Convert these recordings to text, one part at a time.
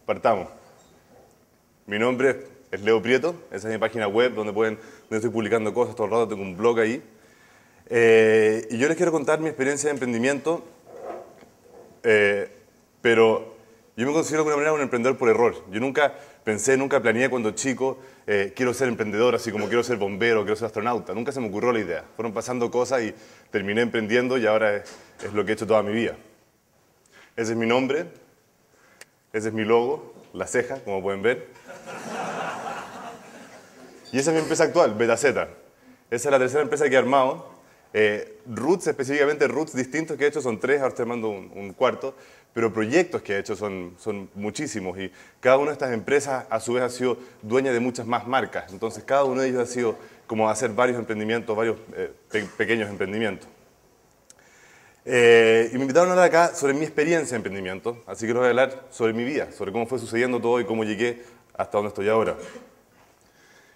Partamos. Mi nombre es Leo Prieto, esa es mi página web donde estoy publicando cosas todo el rato, tengo un blog ahí. Y yo les quiero contar mi experiencia de emprendimiento, pero yo me considero de alguna manera un emprendedor por error. Yo nunca pensé, nunca planeé cuando chico, quiero ser emprendedor, así como quiero ser bombero, quiero ser astronauta. Nunca se me ocurrió la idea. Fueron pasando cosas y terminé emprendiendo y ahora es lo que he hecho toda mi vida. Ese es mi nombre, ese es mi logo, la ceja, como pueden ver. Y esa es mi empresa actual, Betaceta. Esa es la tercera empresa que he armado. Roots, específicamente Roots distintos que he hecho son 3, ahora estoy armando un cuarto, pero proyectos que he hecho son muchísimos y cada una de estas empresas a su vez ha sido dueña de muchas más marcas. Entonces cada uno de ellos ha sido como hacer varios emprendimientos, varios pequeños emprendimientos. Y me invitaron a hablar acá sobre mi experiencia de emprendimiento, así que les voy a hablar sobre mi vida, sobre cómo fue sucediendo todo y cómo llegué hasta donde estoy ahora.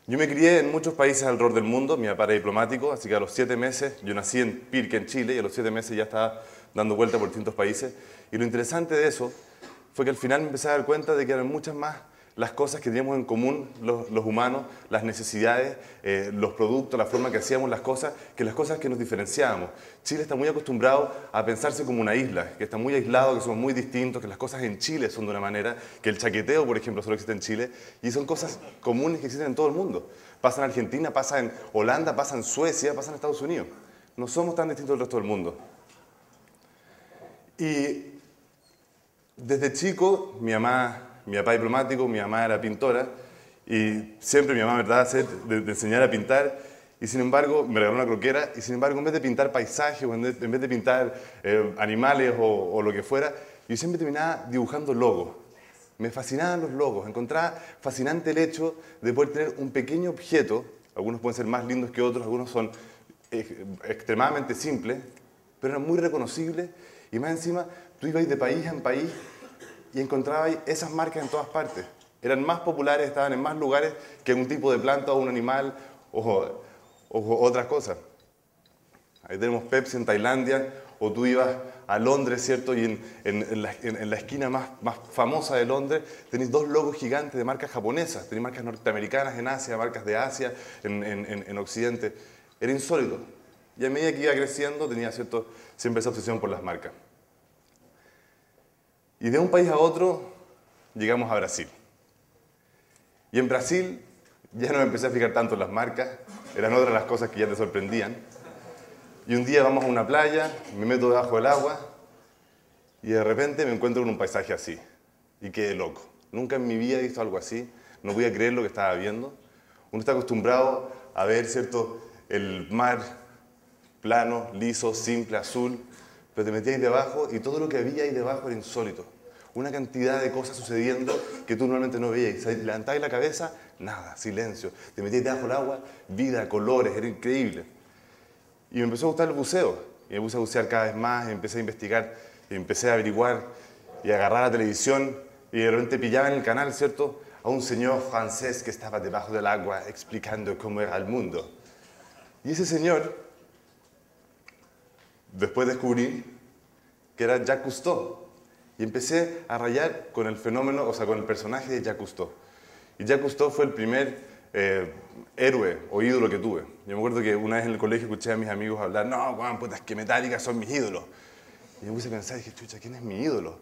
Yo me crié en muchos países alrededor del mundo, mi papá era diplomático, así que a los 7 meses, yo nací en Pirque, en Chile, y a los 7 meses ya estaba dando vueltas por distintos países. Y lo interesante de eso fue que al final me empecé a dar cuenta de que eran muchas más las cosas que teníamos en común los humanos, las necesidades, los productos, la forma que hacíamos las cosas, que las cosas que nos diferenciábamos. Chile está muy acostumbrado a pensarse como una isla, que está muy aislado, que somos muy distintos, que las cosas en Chile son de una manera, que el chaqueteo, por ejemplo, solo existe en Chile, y son cosas comunes que existen en todo el mundo. Pasa en Argentina, pasa en Holanda, pasa en Suecia, pasa en Estados Unidos. No somos tan distintos del resto del mundo. Y desde chico, mi papá diplomático, mi mamá era pintora y siempre mi mamá me trataba de enseñar a pintar y sin embargo me regaló una croquera y sin embargo en vez de pintar paisajes o en vez de pintar animales o lo que fuera, yo siempre terminaba dibujando logos. Me fascinaban los logos, encontraba fascinante el hecho de poder tener un pequeño objeto, algunos pueden ser más lindos que otros, algunos son extremadamente simples, pero eran muy reconocibles y más encima tú ibas de país en país y encontrabais esas marcas en todas partes. Eran más populares, estaban en más lugares que un tipo de planta o un animal o otras cosas. Ahí tenemos Pepsi en Tailandia, o tú ibas a Londres, ¿cierto? Y en la esquina más famosa de Londres tenéis 2 logos gigantes de marcas japonesas. Tenéis marcas norteamericanas en Asia, marcas de Asia en Occidente. Era insólito. Y a medida que iba creciendo tenía siempre esa obsesión por las marcas. Y de un país a otro llegamos a Brasil. Y en Brasil ya no me empecé a fijar tanto en las marcas, eran otras las cosas que ya te sorprendían. Y un día vamos a una playa, me meto debajo del agua y de repente me encuentro con un paisaje así. Y quedé loco. Nunca en mi vida he visto algo así, no podía creer lo que estaba viendo. Uno está acostumbrado a ver, ¿cierto?, el mar plano, liso, simple, azul, pero te metías ahí debajo y todo lo que había ahí debajo era insólito. Una cantidad de cosas sucediendo que tú normalmente no veías. Levantabas la cabeza, nada, silencio. Te metías debajo del agua, vida, colores, era increíble. Y me empezó a gustar el buceo. Y me puse a bucear cada vez más, y empecé a investigar, y empecé a averiguar, y a agarrar la televisión, y de repente pillaba en el canal, ¿cierto?, a un señor francés que estaba debajo del agua explicando cómo era el mundo. Y ese señor, después descubrí que era Jacques Cousteau. Y empecé a rayar con el fenómeno, o sea, con el personaje de Jacques Cousteau. Y Jacques Cousteau fue el primer héroe o ídolo que tuve. Yo me acuerdo que una vez en el colegio escuché a mis amigos hablar, no, Juan, puta, es que Metallica son mis ídolos. Y me puse a pensar, dije, chucha, ¿quién es mi ídolo?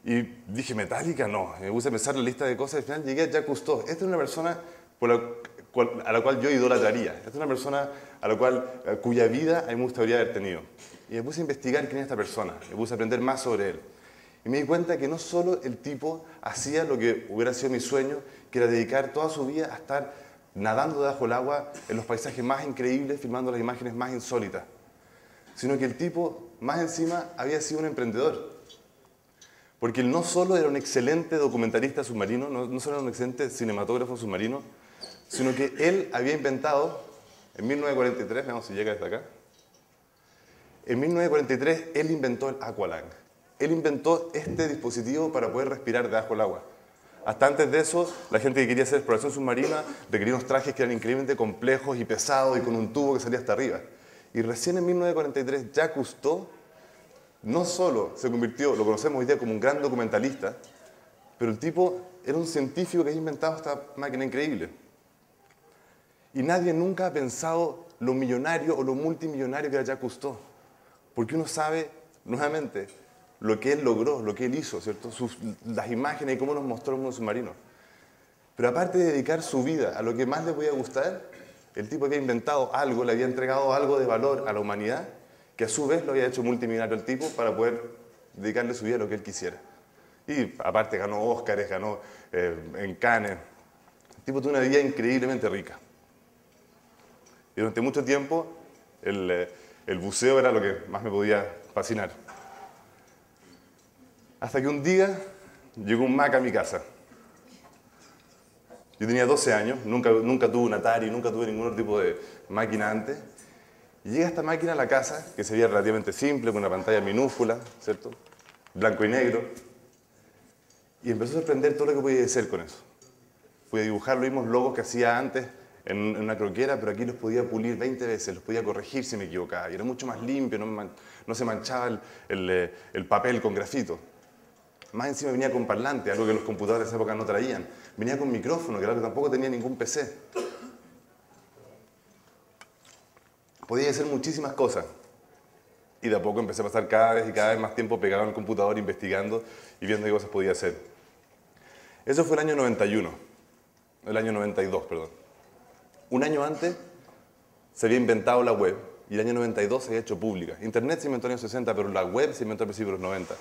Y dije, Metallica, no. Y me puse a pensar la lista de cosas y al final llegué a Jacques Cousteau. Esta es una persona a la cual yo idolatraría. Esta es una persona cuya vida a mí me gustaría haber tenido. Y me puse a investigar quién es esta persona. Me puse a aprender más sobre él. Y me di cuenta que no solo el tipo hacía lo que hubiera sido mi sueño, que era dedicar toda su vida a estar nadando debajo del agua en los paisajes más increíbles, filmando las imágenes más insólitas, sino que el tipo, más encima, había sido un emprendedor. Porque él no solo era un excelente documentalista submarino, no solo era un excelente cinematógrafo submarino, sino que él había inventado, en 1943, veamos si llega desde acá, en 1943 él inventó el Aqualung. Él inventó este dispositivo para poder respirar debajo del agua. Hasta antes de eso, la gente que quería hacer exploración submarina requería unos trajes que eran increíblemente complejos y pesados y con un tubo que salía hasta arriba. Y recién en 1943, Jacques Cousteau no solo se convirtió, lo conocemos hoy día como un gran documentalista, Pero el tipo era un científico que había inventado esta máquina increíble. Y nadie nunca ha pensado lo millonario o lo multimillonario que era Jacques Cousteau. Porque uno sabe, nuevamente, lo que él logró, lo que él hizo, ¿cierto? Las imágenes y cómo nos mostró el mundo submarino. Pero aparte de dedicar su vida a lo que más le podía gustar, el tipo había inventado algo, le había entregado algo de valor a la humanidad, que a su vez lo había hecho multimillonario el tipo para poder dedicarle su vida a lo que él quisiera. Y aparte ganó Óscares, ganó en Cannes. El tipo tuvo una vida increíblemente rica. Y durante mucho tiempo el buceo era lo que más me podía fascinar. Hasta que un día llegó un Mac a mi casa. Yo tenía 12 años, nunca tuve un Atari, nunca tuve ningún otro tipo de máquina antes. Y llega esta máquina a la casa, que se veía relativamente simple, con una pantalla minúscula, ¿cierto? Blanco y negro. Y empezó a sorprender todo lo que podía hacer con eso. Podía dibujar los mismos logos que hacía antes en una croquera, pero aquí los podía pulir 20 veces, los podía corregir si me equivocaba. Y era mucho más limpio, no se manchaba el papel con grafito. Más encima venía con parlante, algo que los computadores de esa época no traían. Venía con micrófono, que era algo que tampoco tenía ningún PC. Podía hacer muchísimas cosas. Y de a poco empecé a pasar cada vez más tiempo pegado en el computador, investigando y viendo qué cosas podía hacer. Eso fue el año 91. El año 92, perdón. Un año antes se había inventado la web y el año 92 se había hecho pública. Internet se inventó en los años 60, pero la web se inventó a principios de los 90.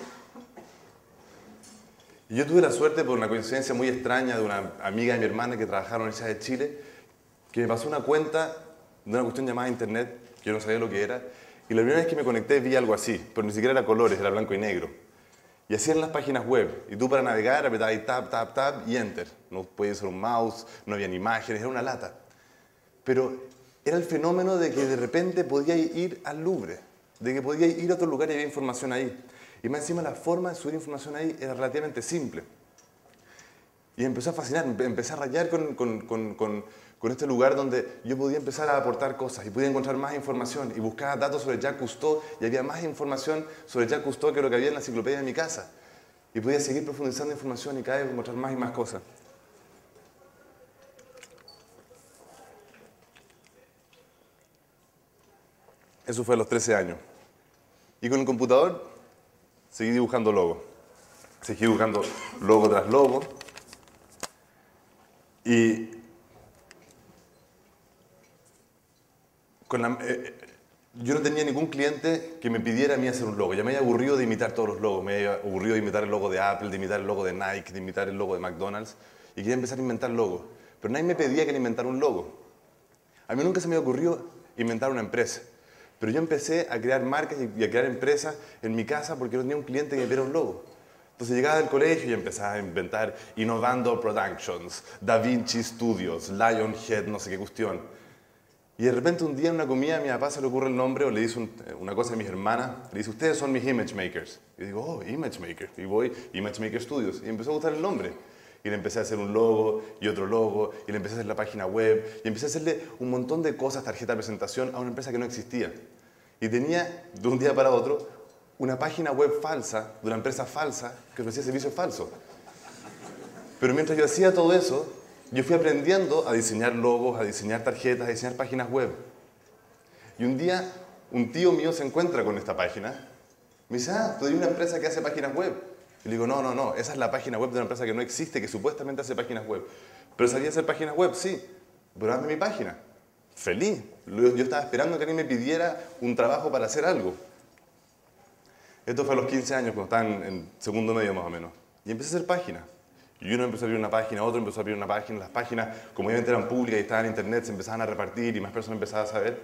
Y yo tuve la suerte, por una coincidencia muy extraña, de una amiga de mi hermana que trabajaba en la Universidad de Chile, que me pasó una cuenta de una cuestión llamada Internet, que yo no sabía lo que era, y la primera vez que me conecté vi algo así, pero ni siquiera era colores, era blanco y negro. Y así eran las páginas web, y tú para navegar apretabas ahí tab, tab, tab y enter. No podías usar un mouse, no había ni imágenes, era una lata. Pero era el fenómeno de que de repente podías ir al Louvre, de que podías ir a otro lugar y había información ahí. Y más encima la forma de subir información ahí era relativamente simple. Y empezó a fascinar, empecé a rayar con este lugar donde yo podía empezar a aportar cosas y podía encontrar más información y buscaba datos sobre Jacques Cousteau y había más información sobre Jacques Cousteau que lo que había en la enciclopedia de mi casa. Y podía seguir profundizando información y cada vez encontrar más y más cosas. Eso fue a los 13 años. Y con el computador seguí dibujando logos. Seguí dibujando logo tras logo. Y yo no tenía ningún cliente que me pidiera a mí hacer un logo. Ya me había aburrido de imitar todos los logos. Me había aburrido de imitar el logo de Apple, de imitar el logo de Nike, de imitar el logo de McDonald's. Y quería empezar a inventar logos. Pero nadie me pedía que le inventara un logo. A mí nunca se me ocurrió inventar una empresa. Pero yo empecé a crear marcas y a crear empresas en mi casa porque no tenía un cliente que me pidiera un logo. Entonces llegaba del colegio y empezaba a inventar Innovando Productions, Da Vinci Studios, Lionhead, no sé qué cuestión. Y de repente un día en una comida a mi papá se le ocurre el nombre o le dice una cosa a mis hermanas, le dice, ustedes son mis image makers. Y digo, oh, image maker. Y voy, Image Maker Studios. Y empezó a gustar el nombre. Y le empecé a hacer un logo y otro logo, y le empecé a hacer la página web, y empecé a hacerle un montón de cosas, tarjeta de presentación, a una empresa que no existía. Y tenía, de un día para otro, una página web falsa, de una empresa falsa, que ofrecía servicios falsos. Pero mientras yo hacía todo eso, yo fui aprendiendo a diseñar logos, a diseñar tarjetas, a diseñar páginas web. Y un día, un tío mío se encuentra con esta página. Me dice, tú hay una empresa que hace páginas web. Y le digo, no, esa es la página web de una empresa que no existe, que supuestamente hace páginas web. Pero sabía hacer páginas web, sí. Pero hazme mi página. Feliz. Yo estaba esperando que alguien me pidiera un trabajo para hacer algo. Esto fue a los 15 años, cuando estaba en segundo medio más o menos. Y empecé a hacer páginas. Y uno empezó a abrir una página, otro empezó a abrir una página. Las páginas, como obviamente eran públicas y estaban en internet, se empezaban a repartir y más personas empezaban a saber.